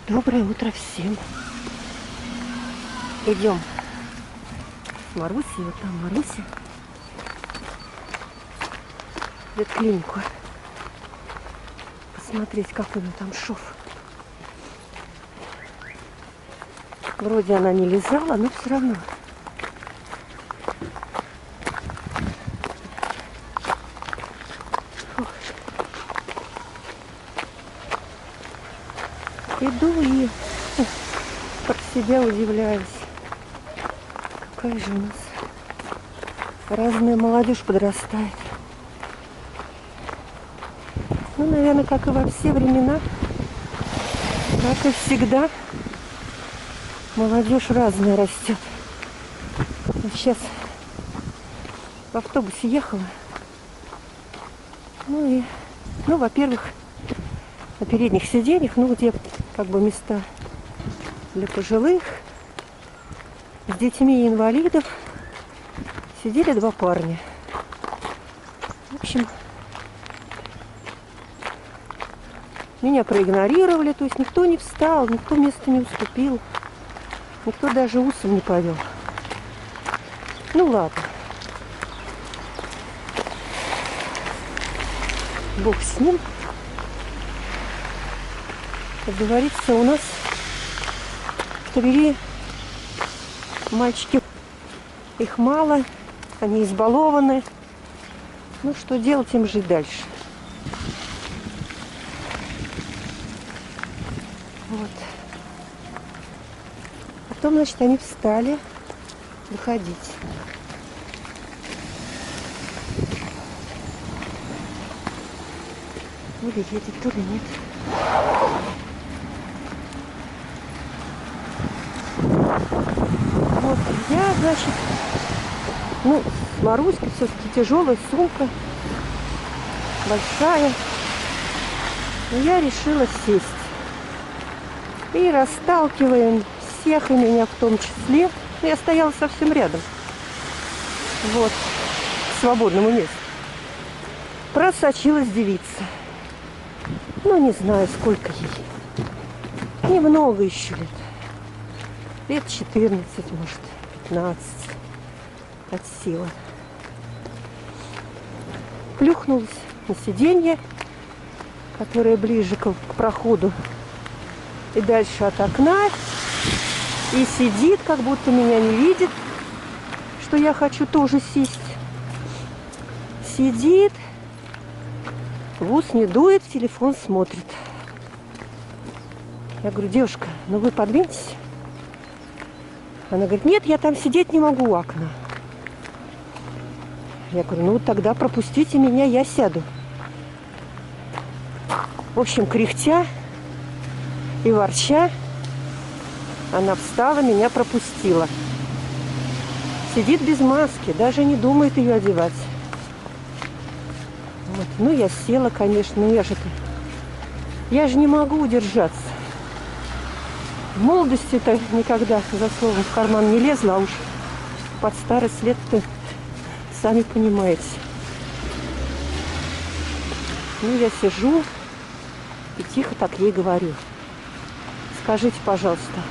Доброе утро всем. Идем с Марусей, вот там Маруся, в ветклинику. Посмотреть, какой он там шов. Вроде она не лизала, но все равно. Иду и про себя удивляюсь. Какая же у нас разная молодежь подрастает. Ну, наверное, как и во все времена, как и всегда, молодежь разная растет. Вот сейчас в автобусе ехала. Во-первых, на передних сиденьях, где как бы места для пожилых, с детьми и инвалидов, сидели два парня. В общем, меня проигнорировали, то есть никто не встал, никто место не уступил, никто даже усом не повел. Ну ладно. Бог с ним. Как говорится, у нас в Твери мальчики, их мало, они избалованы. Ну, что делать, им жить дальше. Вот. Потом, значит, они встали выходить. То ли едет, то ли нет. Вот, я, значит, с Маруськой все-таки тяжелая сумка, большая. Но я решила сесть. И расталкиваем всех, и меня в том числе. Я стояла совсем рядом. Вот, к свободному месту. Просочилась девица. Не знаю, сколько ей. Немного еще лет. Лет 14, может, 15 от силы. Плюхнулась на сиденье, которое ближе к проходу и дальше от окна. И сидит, как будто меня не видит, что я хочу тоже сесть. Сидит, в ус не дует, в телефон смотрит. Я говорю: девушка, вы подвиньтесь. Она говорит: нет, я там сидеть не могу у окна. Я говорю: тогда пропустите меня, я сяду. В общем, кряхтя и ворча, она встала, меня пропустила. Сидит без маски, даже не думает ее одевать. Вот. Я села, конечно, я же не могу удержаться. В молодости-то никогда за словом в карман не лезла, а уж под старость лет-то, сами понимаете. Я сижу и тихо так ей говорю: скажите, пожалуйста,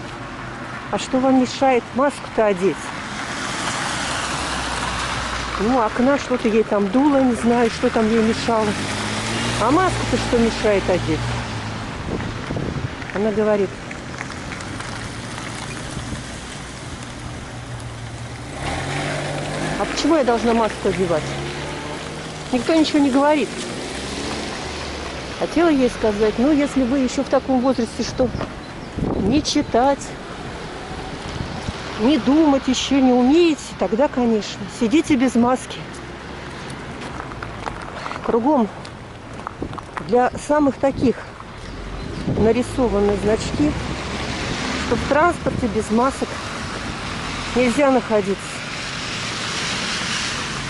а что вам мешает маску-то одеть? Окна что-то ей там дуло, не знаю, что там ей мешало. А маску-то что мешает одеть? Она говорит: а почему я должна маску одевать? Никто ничего не говорит. Хотела ей сказать: если вы еще в таком возрасте, что не читать, не думать еще не умеете, тогда, конечно, сидите без маски. Кругом для самых таких нарисованы значки, что в транспорте без масок нельзя находиться.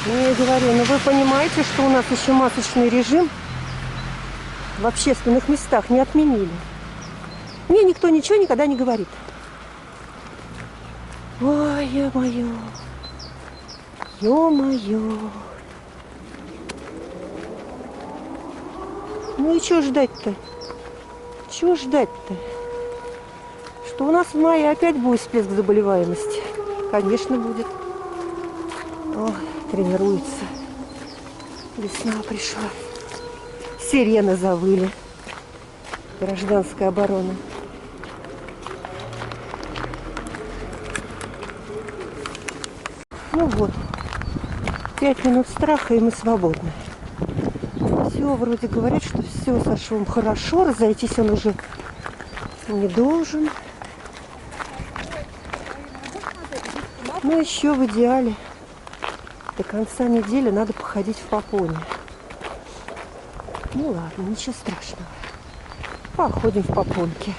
Я говорю: вы понимаете, что у нас еще масочный режим в общественных местах не отменили? Мне никто ничего никогда не говорит. Ой, ё-моё. Ё-моё. И что ждать-то? Чего ждать-то? что у нас в мае опять будет всплеск заболеваемости. Конечно, будет. О, тренируется. Весна пришла. Сирены завыли. Гражданская оборона. Ну вот. 5 минут страха, и мы свободны. Все, вроде говорят, что все со швом хорошо. Разойтись он уже не должен. Но еще в идеале до конца недели надо походить в попоне. Ну ладно, ничего страшного. Походим в попонке.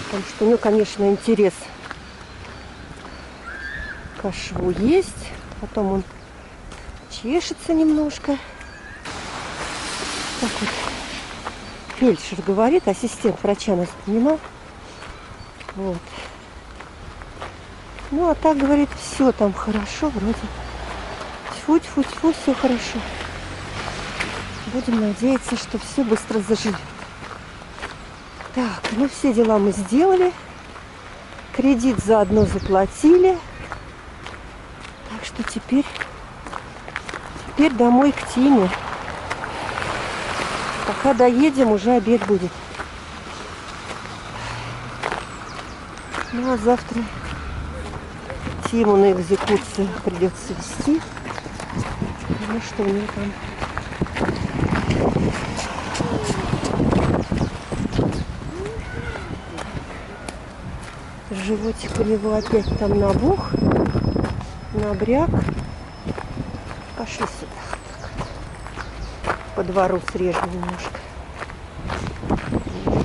Потому что, ну, конечно, интерес к шву есть. Потом он чешется немножко. Так вот фельдшер говорит, ассистент врача нас понимал. Вот. Ну, а так, говорит, все там хорошо, вроде. Тьфу-тьфу-тьфу, все хорошо. Будем надеяться, что все быстро заживет. Так, ну все дела мы сделали. Кредит заодно заплатили. Так что теперь домой к Тиме. Пока доедем, уже обед будет. Ну а завтра Тиму на экзекуцию придется везти. Потому что у него там животик у него опять там набух, набряк. Пошли сюда. По двору срежу немножко.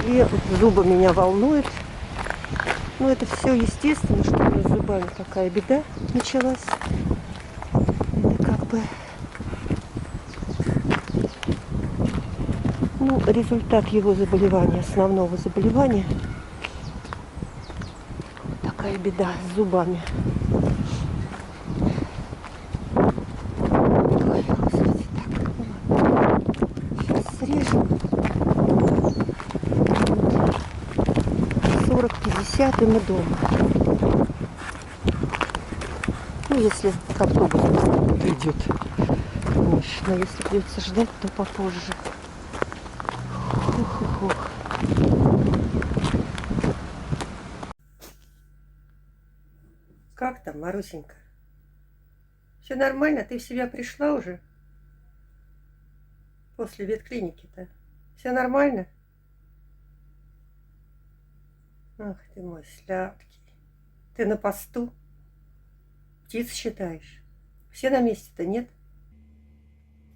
И зубы меня волнуют. Ну, это все естественно, что у меня с зубами такая беда началась. Это как бы, ну, результат его заболевания, основного заболевания. Такая беда с зубами. Ой, Господи, так, ну ладно. Сейчас срежем. 40-50 и мы дома. Ну, если автобус придет. Конечно, если придется ждать, то попозже. Хух-хух-хух. Как там, Марусенька? Все нормально? Ты в себя пришла уже? После ветклиники-то? Все нормально? Ах ты мой сладкий. Ты на посту? Птиц считаешь? Все на месте-то, нет?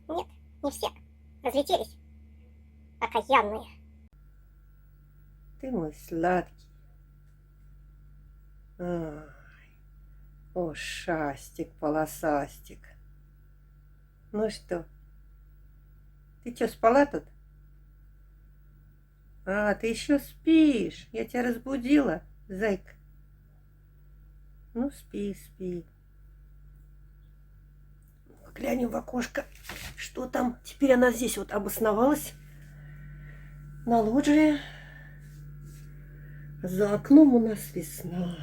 Нет, не все. Разлетелись. Окаянные. Ты мой сладкий. Ай, ушастик, полосастик. Ну что, ты что, спала тут? А, ты еще спишь. Я тебя разбудила, зайка. Ну, спи, спи. Глянем в окошко, что там. Теперь она здесь вот обосновалась. На лоджии. За окном у нас весна.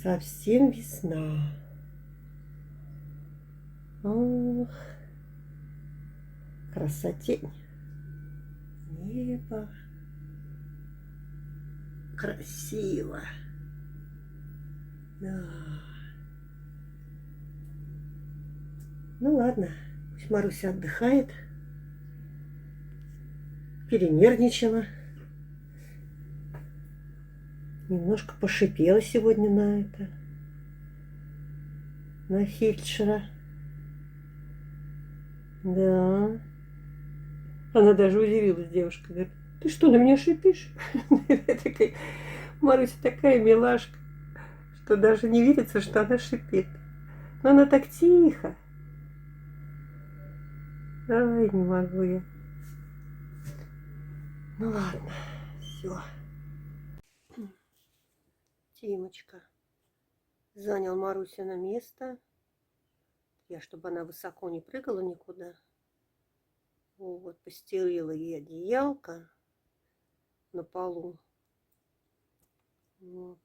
Совсем весна. Ох, красотень. Небо. Красиво. Да. Ну ладно, пусть Маруся отдыхает. Перенервничала. Немножко пошипела сегодня на это. На фельдшера. Да. Она даже удивилась, девушка. Говорит, ты что, на меня шипишь? Маруся такая милашка, что даже не верится, что она шипит. Но она так тихо. Ай, не могу я. Ну ладно, все. Тимочка занял Марусю на место. Я, чтобы она высоко не прыгала никуда. Вот, постелила ей одеялко на полу. Вот.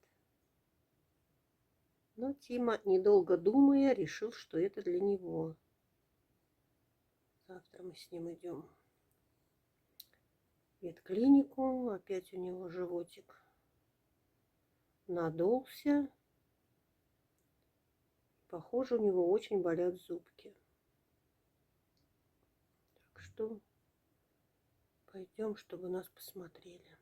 Но Тима, недолго думая, решил, что это для него. Завтра мы с ним идем в ветклинику. Опять у него животик надулся. Похоже, у него очень болят зубки. Так что пойдем, чтобы нас посмотрели.